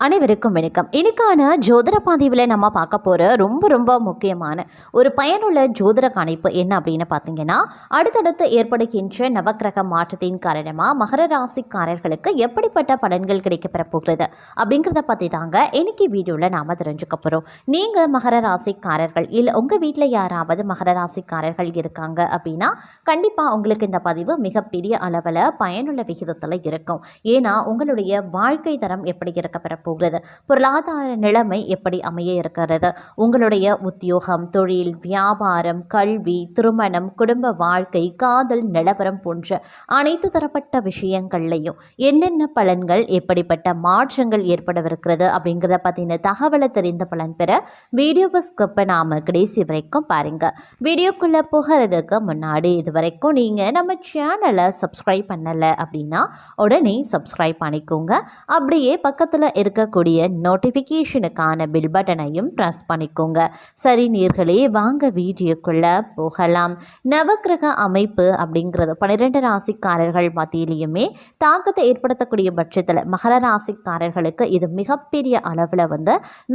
அனைவருக்கும் வணக்கம். இன்னைக்கான ஜோதிட பதிவில் நம்ம பார்க்க போகிற ரொம்ப முக்கியமான ஒரு பயனுள்ள ஜோதிட கணிப்பு என்ன அப்படின்னு பார்த்தீங்கன்னா, அடுத்தடுத்து ஏற்படுகின்ற நவக்கிரக மாற்றத்தின் காரணமாக மகர ராசிக்காரர்களுக்கு எப்படிப்பட்ட பலன்கள் கிடைக்கப்பெற போகிறது அப்படிங்கிறத பற்றி தாங்க இன்னைக்கு வீடியோவில் நாம் தெரிஞ்சுக்க போகிறோம். நீங்கள் மகர ராசிக்காரர்கள் இல்லை உங்கள் வீட்டில் யாராவது மகர ராசிக்காரர்கள் இருக்காங்க அப்படின்னா கண்டிப்பாக உங்களுக்கு இந்த பதிவு மிகப்பெரிய அளவில் பயனுள்ள விகிதத்தில் இருக்கும். ஏன்னா உங்களுடைய வாழ்க்கை தரம் எப்படி இருக்கப்பெற போகிறது, பொருளாதார நிலைமை எப்படி அமைய இருக்கிறது, உங்களுடைய உத்தியோகம், தொழில், வியாபாரம், கல்வி, திருமணம், குடும்ப வாழ்க்கை, காதல் நிலவரம் போன்ற அனைத்து தரப்பட்ட விஷயங்கள்லையும் என்னென்ன பலன்கள், எப்படிப்பட்ட மாற்றங்கள் ஏற்படவிருக்கிறது அப்படிங்கிறத பற்றின தகவலை தெரிந்த பலன் பெற வீடியோவை ஸ்கிப் பண்ணாமல் கடைசி வரைக்கும் பாருங்க. வீடியோக்குள்ளே போகிறதுக்கு முன்னாடி இது வரைக்கும் நீங்கள் நம்ம சேனலை சப்ஸ்கிரைப் பண்ணலை அப்படின்னா உடனே சப்ஸ்கிரைப் பண்ணிக்கோங்க. அப்படியே பக்கத்தில் இருக்கக்கூடிய நோட்டிஃபிகேஷனுக்கான பில் பட்டனையும் ப்ரெஸ் பண்ணிக்கோங்க. சரி நேர்களே, வாங்க வீடியோக்குள்ளே போகலாம். நவக்கிரக அமைப்பு அப்படிங்கிறது 12 ராசிக்காரர்கள் மத்தியிலையுமே தாக்கத்தை ஏற்படுத்தக்கூடிய பட்சத்தில் மகர ராசிக்காரர்களுக்கு இது மிகப்பெரிய அளவில்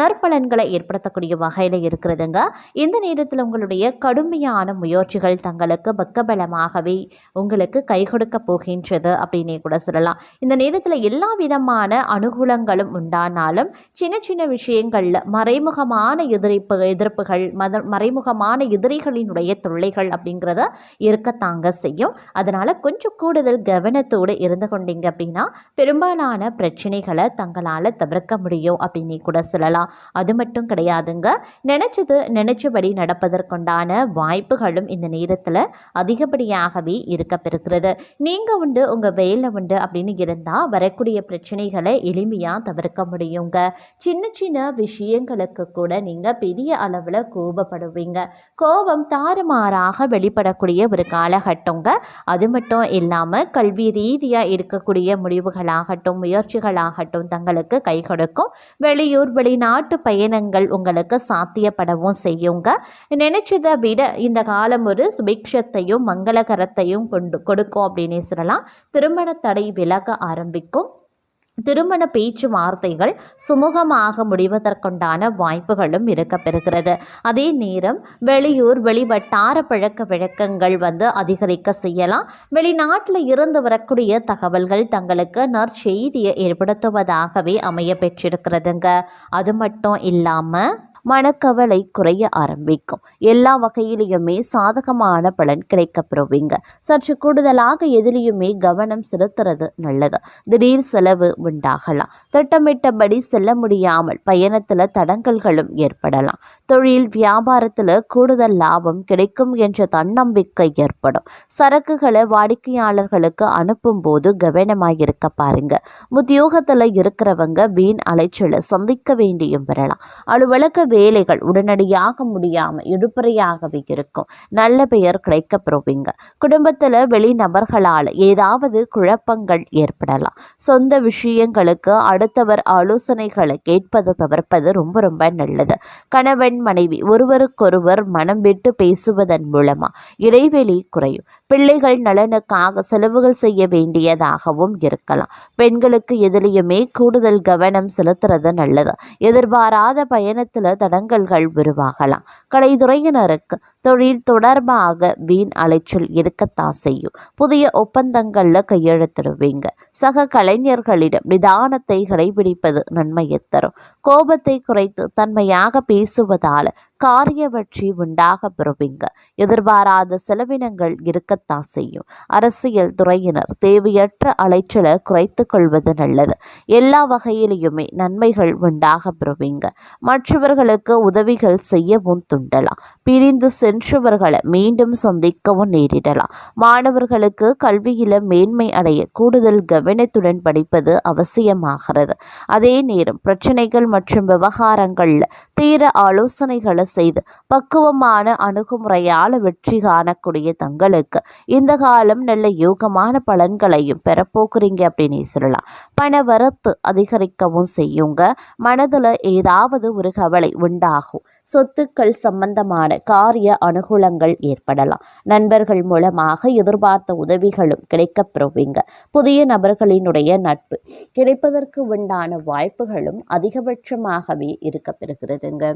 நற்பலன்களை ஏற்படுத்தக்கூடிய வகையில் இருக்கிறதுங்க. இந்த நேரத்தில் உங்களுடைய கடுமையான முயற்சிகள் தங்களுக்கு பக்கபலமாகவே உங்களுக்கு கை கொடுக்க போகின்றது அப்படின்னே கூட சொல்லலாம். இந்த நேரத்தில் எல்லா விதமான அனுகூலங்களும் உண்டானாலும் சின்ன விஷயங்கள்ல மறைமுகமான எதிர்ப்புகள் மறைமுகமான எதிரிகளினுடைய தொல்லைகள் அப்படிங்கிறத இருக்கத்தாங்க செய்யும். அதனால கொஞ்சம் கூடுதல் கவனத்தோடு இருந்து கொண்டீங்க அப்படின்னா பெரும்பாலான பிரச்சனைகளை தங்களால் தவிர்க்க முடியும் அப்படின்னு கூட சொல்லலாம். அது மட்டும் கிடையாதுங்க, நினைச்சபடி நடப்பதற்குண்டான வாய்ப்புகளும் இந்த நேரத்தில் அதிகப்படியாகவே இருக்கப்பெறுகிறது. நீங்கள் உண்டு உங்கள் வேலை உண்டு அப்படின்னு இருந்தால் வரக்கூடிய பிரச்சனைகளை எளிமையாக தவிர்க்க முடியுங்க. சின்ன விஷயங்களுக்கு கூட நீங்கள் பெரிய அளவில் கோபப்படுவீங்க. கோபம் தாறுமாறாக வெளிப்படக்கூடிய ஒரு காலகட்டங்க. அது மட்டும் இல்லாமல் கல்வி ரீதியாக இருக்கக்கூடிய முடிவுகளாகட்டும் முயற்சிகளாகட்டும் தங்களுக்கு கை கொடுக்கும். வெளியூர் வெளிநாட்டு பயணங்கள் உங்களுக்கு சாத்தியப்படவும் செய்யுங்க. நினைச்சதை விட இந்த காலம் ஒரு சுபிக்ஷத்தையும் மங்களகரத்தையும் கொடுக்கும் அப்படின்னு சொல்லலாம். திருமண தடை விலக ஆரம்பிக்கும். திருமண பேச்சுவார்த்தைகள் சுமூகமாக முடிவதற்குண்டான வாய்ப்புகளும் இருக்கப்பெறுகிறது. அதே நேரம் வெளியூர் வெளிவட்டார பழக்க வழக்கங்கள் அதிகரிக்க செய்யலாம். வெளிநாட்டில் இருந்து வரக்கூடிய தகவல்கள் தங்களுக்கு நற்செய்தியை ஏற்படுத்துவதாகவே அமைய பெற்றிருக்கிறதுங்க. அது மட்டும் இல்லாமல் மனக்கவலை குறைய ஆரம்பிக்கும். எல்லா வகையிலையுமே சாதகமான பலன் கிடைக்கப்பெறுவீங்க. சற்று கூடுதலாக எதிலையுமே கவனம் செலுத்துறது நல்லது. திடீர் செலவு உண்டாகலாம். திட்டமிட்டபடி செல்ல முடியாமல் பயணத்தில் தடங்கல்களும் ஏற்படலாம். தொழில் வியாபாரத்தில் கூடுதல் லாபம் கிடைக்கும் என்ற தன்னம்பிக்கை ஏற்படும். சரக்குகளை வாடிக்கையாளர்களுக்கு அனுப்பும் போது கவனமாக இருக்க பாருங்க. உத்தியோகத்தில் இருக்கிறவங்க வீண் அலைச்சலை சந்திக்க வேண்டியும் வரலாம். அலுவலக வேலைகள் உடனடியாக முடியாமல் இழுபறையாகவே இருக்கும். நல்ல பெயர் கிடைக்க பெறுவீங்க. குடும்பத்தில் வெளிநபர்களால் ஏதாவது குழப்பங்கள் ஏற்படலாம். சொந்த விஷயங்களுக்கு அடுத்தவர் ஆலோசனைகளை கேட்பது தவிர்ப்பது ரொம்ப நல்லது. கணவன் மனைவி ஒருவருக்கொருவர் மனம் விட்டு பேசுவதன் மூலமா இடைவெளி குறையும். பிள்ளைகள் நலனுக்காக செலவுகள் செய்ய வேண்டியதாகவும் இருக்கலாம். பெண்களுக்கு எதிலையுமே கூடுதல் கவனம் செலுத்துறது நல்லது. எதிர்பாராத பயணத்தில் தடங்கல்கள் உருவாகலாம். கலைத்துறையினருக்கு தொழில் தொடர்பாக வீண் அலைச்சல் இருக்கத்தான் செய்யும். புதிய ஒப்பந்தங்களில் கையெழுத்திடுவீங்க. சக கலைஞர்களிடம் நிதானத்தை கடைபிடிப்பது நன்மையை தரும். கோபத்தை குறைத்து தன்மையாக பேசுவதால் காரிய வெற்றி உண்டாக பெறுவீங்க. எதிர்பாராத செலவினங்கள் இருக்கத்தான் செய்யும். அரசியல் துறையினர் தேவையற்ற அலைச்சலை குறைத்து கொள்வது நல்லது. எல்லா வகையிலையுமே நன்மைகள் உண்டாக பெறுவீங்க. மற்றவர்களுக்கு உதவிகள் செய்யவும் துண்டலாம். பிரிந்து சென்றவர்களை மீண்டும் சந்திக்கவும் நேரிடலாம். மாணவர்களுக்கு கல்வியில மேன்மை அடைய கூடுதல் கவனத்துடன் படிப்பது அவசியமாகிறது. அதே நேரம் பிரச்சனைகள் மற்றும் விவகாரங்கள்ல தீர ஆலோசனைகளை செய்து பக்குவமான அணுகுமுறையால் வெற்றி காணக்கூடிய தங்களுக்கு இந்த காலம் நல்ல யோகமான பலன்களையும் பெறப்போக்குறீங்க அப்படின்னு சொல்லலாம். பண வரத்து அதிகரிக்கவும் செய்யுங்க. மனதுல ஏதாவது ஒரு கவலை உண்டாகும். சொத்துக்கள் சம்பந்தமான காரிய அனுகூலங்கள் ஏற்படலாம். நண்பர்கள் மூலமாக எதிர்பார்த்த உதவிகளும் கிடைக்கப் பெறுவீங்க. புதிய நபர்களினுடைய நட்பு கிடைப்பதற்கு உண்டான வாய்ப்புகளும் அதிகபட்சமாகவே இருக்கப் பெறுகிறதுங்க.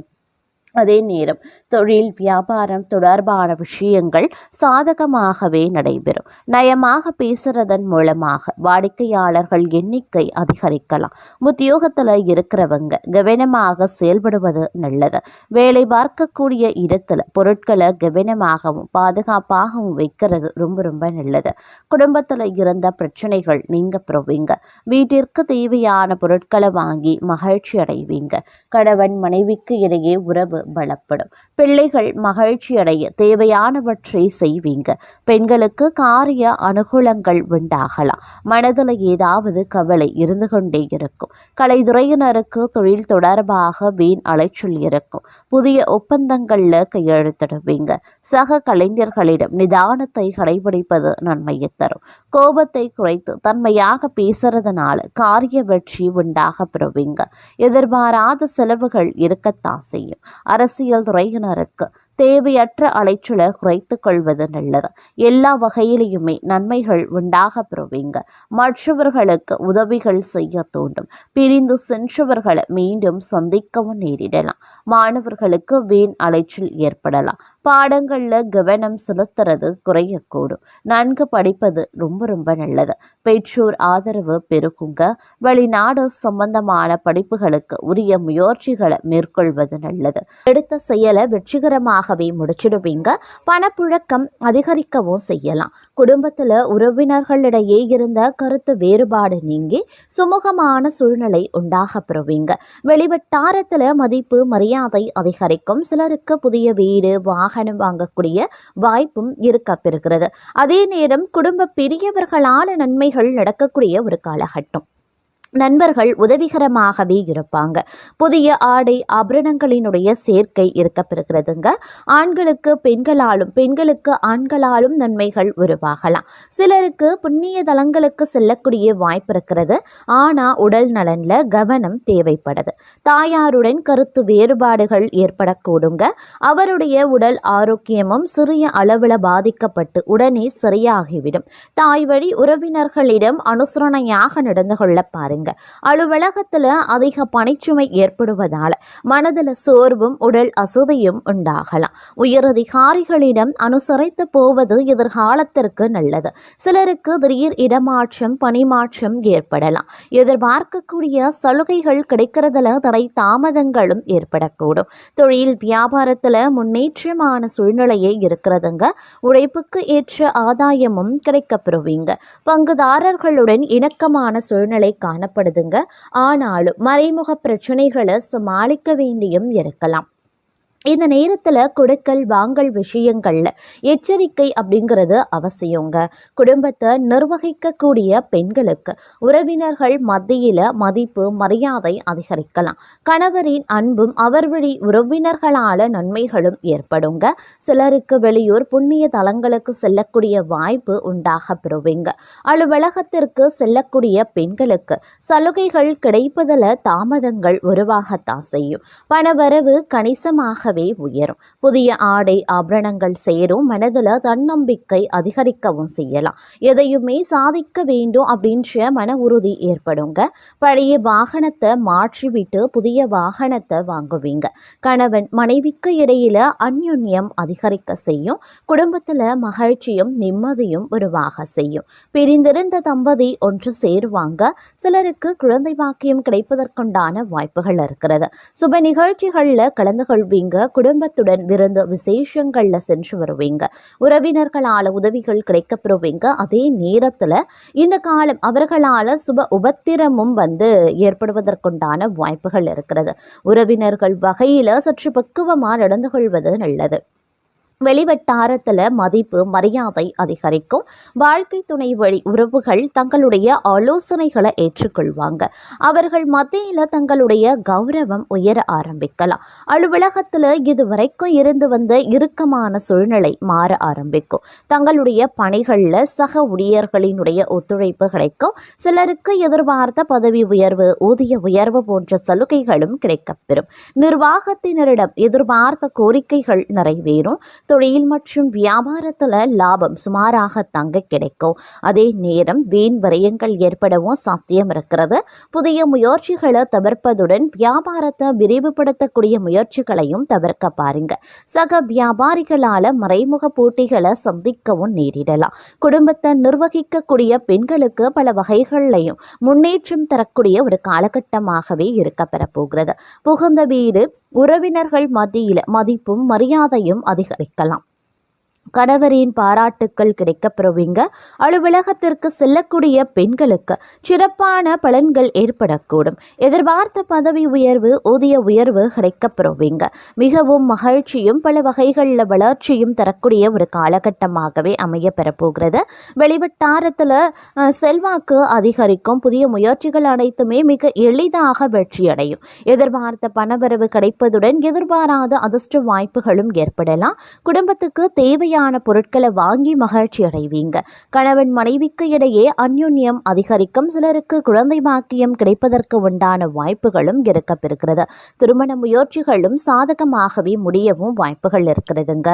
அதே நேரம் தொழில் வியாபாரம் தொடர்பான விஷயங்கள் சாதகமாகவே நடைபெறும். நயமாக பேசுறதன் மூலமாக வாடிக்கையாளர்கள் எண்ணிக்கை அதிகரிக்கலாம். உத்தியோகத்தில் இருக்கிறவங்க கவனமாக செயல்படுவது நல்லது. வேலை பார்க்கக்கூடிய இடத்துல பொருட்களை கவனமாகவும் பாதுகாப்பாகவும் வைக்கிறது ரொம்ப ரொம்ப நல்லது. குடும்பத்தில் இருந்த பிரச்சனைகள் நீங்க பெறுவீங்க. வீட்டிற்கு தேவையான பொருட்களை வாங்கி மகிழ்ச்சி அடைவீங்க. கணவன் மனைவிக்கு இடையே உறவு பலப்படும். பிள்ளைகள் மகிழ்ச்சி அடைய தேவையானவற்றை செய்வீங்க. பெண்களுக்கு காரிய அனுகூலங்கள் உண்டாகலாம். மனதில் ஏதாவது கவலை இருந்து கொண்டே இருக்கும். கலைத்துறையினருக்கு தொழில் தொடர்பாக வீண் அலைச்சல் இருக்கும். புதிய ஒப்பந்தங்கள்ல கையெழுத்திடுவீங்க. சக கலைஞர்களிடம் நிதானத்தை கடைபிடிப்பது நன்மையை தரும். கோபத்தை குறைத்து தன்மையாக பேசுறதுனால காரிய வெற்றி உண்டாக பெறுவீங்க. எதிர்பாராத செலவுகள் இருக்கத்தான் செய்யும். அரசியல் துறையினருக்கு தேவையற்ற அலைச்சலை குறைத்துக் கொள்வது நல்லது. எல்லா வகையிலையுமே நன்மைகள் உண்டாக பெறுவீங்க. மற்றவர்களுக்கு உதவிகள் செய்ய தூண்டும். பிரிந்து சென்றவர்களை மீண்டும் சந்திக்கவும் நேரிடலாம். மாணவர்களுக்கு வீண் அலைச்சல் ஏற்படலாம். பாடங்கள்ல கவனம் செலுத்துறது குறையக்கூடும். நன்கு படிப்பது ரொம்ப ரொம்ப நல்லது. பெற்றோர் ஆதரவு பெருகுங்க. வெளிநாடு சம்பந்தமான படிப்புகளுக்கு உரிய முயற்சிகளை மேற்கொள்வது நல்லது. எடுத்த செயலை வெற்றிகரமாகவே முடிச்சிடுவீங்க. பணப்புழக்கம் அதிகரிக்கவும் செய்யலாம். குடும்பத்துல உறவினர்களிடையே இருந்த கருத்து வேறுபாடு நீங்கி சுமூகமான சூழ்நிலை உண்டாக பெறுவீங்க. வெளிவட்டாரத்துல மதிப்பு மரியாதை அதிகரிக்கும். சிலருக்கு புதிய வீடு வாகனம் வாங்கக்கூடிய வாய்ப்பும் இருக்க பெறுகிறது. அதே நேரம் குடும்ப பெரியவர்களான நன்மைகள் நடக்கக்கூடிய ஒரு காலகட்டம். நண்பர்கள் உதவிகரமாகவே இருப்பாங்க. புதிய ஆடை ஆபரணங்களினுடைய சேர்க்கை இருக்கப்பெறுகிறதுங்க. ஆண்களுக்கு பெண்களாலும் பெண்களுக்கு ஆண்களாலும் நன்மைகள் உருவாகலாம். சிலருக்கு புண்ணிய தலங்களுக்கு செல்லக்கூடிய வாய்ப்பு இருக்கிறது. ஆனால் உடல் நலன்ல கவனம் தேவைப்படுது. தாயாருடன் கருத்து வேறுபாடுகள் ஏற்படக்கூடுங்க. அவருடைய உடல் ஆரோக்கியமும் சிறிய அளவில் பாதிக்கப்பட்டு உடனே சரியாகிவிடும். தாய் வழி உறவினர்களிடம் அனுசரணையாக நடந்து கொள்ள பாருங்க. அலுவலகத்துல அதிக பணிச்சுமை ஏற்படுவதால மனதில் சோர்வும் உடல் அசதியும் உண்டாகலாம். உயரதிகாரிகளிடம் அனுசரித்து போவது எதிர்காலத்திற்கு நல்லது. சிலருக்கு திடீர் இடமாற்றம் பணிமாற்றம் ஏற்படலாம். எதிர்பார்க்கக்கூடிய சலுகைகள் கிடைக்கிறதுல தடை தாமதங்களும் ஏற்படக்கூடும். தொழில் வியாபாரத்துல முன்னேற்றமான சூழ்நிலையே இருக்கிறதுங்க. உழைப்புக்கு ஏற்ற ஆதாயமும் கிடைக்கப்பெறுவீங்க. பங்குதாரர்களுடன் இணக்கமான சூழ்நிலை காணப்படுதுங்க. ஆனாலும் மறைமுக பிரச்சனைகளை சமாளிக்க வேண்டியும் இருக்கலாம். இந்த நேரத்தில் கொடுக்கல் வாங்கல் விஷயங்கள்ல எச்சரிக்கை அப்படிங்கிறது அவசியங்க. குடும்பத்தை நிர்வகிக்கக்கூடிய பெண்களுக்கு உறவினர்கள் மத்தியில் மதிப்பு மரியாதை அதிகரிக்கலாம். கணவரின் அன்பும் அவர் வழி உறவினர்களால நன்மைகளும் ஏற்படுங்க. சிலருக்கு வெளியூர் புண்ணிய தலங்களுக்கு செல்லக்கூடிய வாய்ப்பு உண்டாக பெறுவீங்க. அலுவலகத்திற்கு செல்லக்கூடிய பெண்களுக்கு சலுகைகள் கிடைப்பதில் தாமதங்கள் உருவாகத்தான் செய்யும். பணவரவு கணிசமாக உயரும். புதிய ஆடை ஆபரணங்கள் சேரும். மனதில் தன்னம்பிக்கை அதிகரிக்கவும் செய்யலாம். எதையுமே சாதிக்க வேண்டும் அப்படின்ற மன உறுதி ஏற்படுங்க. பழைய வாகனத்தை மாற்றிவிட்டு புதிய வாகனத்தை வாங்குவீங்க. கணவன் மனைவிக்கு இடையில அந்யுன்யம் அதிகரிக்க செய்யும். குடும்பத்துல மகிழ்ச்சியும் நிம்மதியும் உருவாக செய்யும். பிரிந்திருந்த தம்பதி ஒன்று சேருவாங்க. சிலருக்கு குழந்தை பாக்கியம் கிடைப்பதற்குண்டான வாய்ப்புகள் இருக்கிறது. சுப நிகழ்ச்சிகள்ல கலந்து கொள்வீங்க. குடும்பத்துடன் விருந்து விசேஷங்கள்ல சென்று வருவீங்க. உறவினர்களால உதவிகள் கிடைக்கப்பெறுவீங்க. அதே நேரத்துல இந்த காலம் அவர்களால சுப உபத்திரமும் ஏற்படுவதற்குண்டான வாய்ப்புகள் இருக்கிறது. உறவினர்கள் வகையில சற்று பக்குவமா நடந்து கொள்வது நல்லது. வெளிவட்டாரத்தில் மதிப்பு மரியாதை அதிகரிக்கும். வாழ்க்கை துணை வழி உறவுகள் தங்களுடைய ஆலோசனைகளை ஏற்றுக்கொள்வாங்க. அவர்கள் மத்தியில் தங்களுடைய கௌரவம் உயர ஆரம்பிக்கலாம். அலுவலகத்தில் இதுவரைக்கும் இருந்து வந்த இறுக்கமான சூழ்நிலை மாற ஆரம்பிக்கும். தங்களுடைய பணிகளில் சக ஊழியர்களினுடைய ஒத்துழைப்பு கிடைக்கும். சிலருக்கு எதிர்பார்த்த பதவி உயர்வு ஊதிய உயர்வு போன்ற சலுகைகளும் கிடைக்கப்பெறும். நிர்வாகத்தினரிடம் எதிர்பார்த்த கோரிக்கைகள் நிறைவேறும். தொழில் மற்றும் வியாபாரத்தில் லாபம் சுமாராக தங்க கிடைக்கும். அதே நேரம் வீண் விரயங்கள் ஏற்படவும் சாத்தியம் இருக்கிறது. புதிய முயற்சிகளை தவிர்ப்பதுடன் வியாபாரத்தை விரிவுபடுத்தக்கூடிய முயற்சிகளையும் தவிர்க்க பாருங்க. சக வியாபாரிகளால மறைமுக போட்டிகளை சந்திக்கவும் நேரிடலாம். குடும்பத்தை நிர்வகிக்கக்கூடிய பெண்களுக்கு பல வகைகள்லையும் முன்னேற்றம் தரக்கூடிய ஒரு காலகட்டமாகவே இருக்க பெறப்போகிறது. புகுந்த வீடு உறவினர்கள் மத்தியில் மதிப்பும் மரியாதையும் அதிகரிக்கலாம். கணவரின் பாராட்டுக்கள் கிடைக்கப்பெறுவீங்க. அலுவலகத்திற்கு செல்லக்கூடிய பெண்களுக்கு சிறப்பான பலன்கள் ஏற்படக்கூடும். எதிர்பார்த்த பதவி உயர்வு ஊதிய உயர்வு கிடைக்கப்பெறுவீங்க. மிகவும் மகிழ்ச்சியும் பல வகைகளில் வளர்ச்சியும் தரக்கூடிய ஒரு காலகட்டமாகவே அமைய பெறப்போகிறது. வெளிவட்டாரத்தில் செல்வாக்கு அதிகரிக்கும். புதிய முயற்சிகள் அனைத்துமே மிக எளிதாக வெற்றியடையும். எதிர்பார்த்த பணவரவு கிடைப்பதுடன் எதிர்பாராத அதிர்ஷ்ட வாய்ப்புகளும் ஏற்படலாம். குடும்பத்துக்கு தேவையான பொருட்களை வாங்கி மகிழ்ச்சி அடைவீங்க. கணவன் மனைவிக்கு இடையே அந்யோன்யம் அதிகரிக்கும். சிலருக்கு குழந்தை பாக்கியம் கிடைப்பதற்கு உண்டான வாய்ப்புகளும் இருக்கப்பெறுகிறது. திருமண முயற்சிகளும் சாதகமாகவே முடியவும் வாய்ப்புகள் இருக்கிறதுங்க.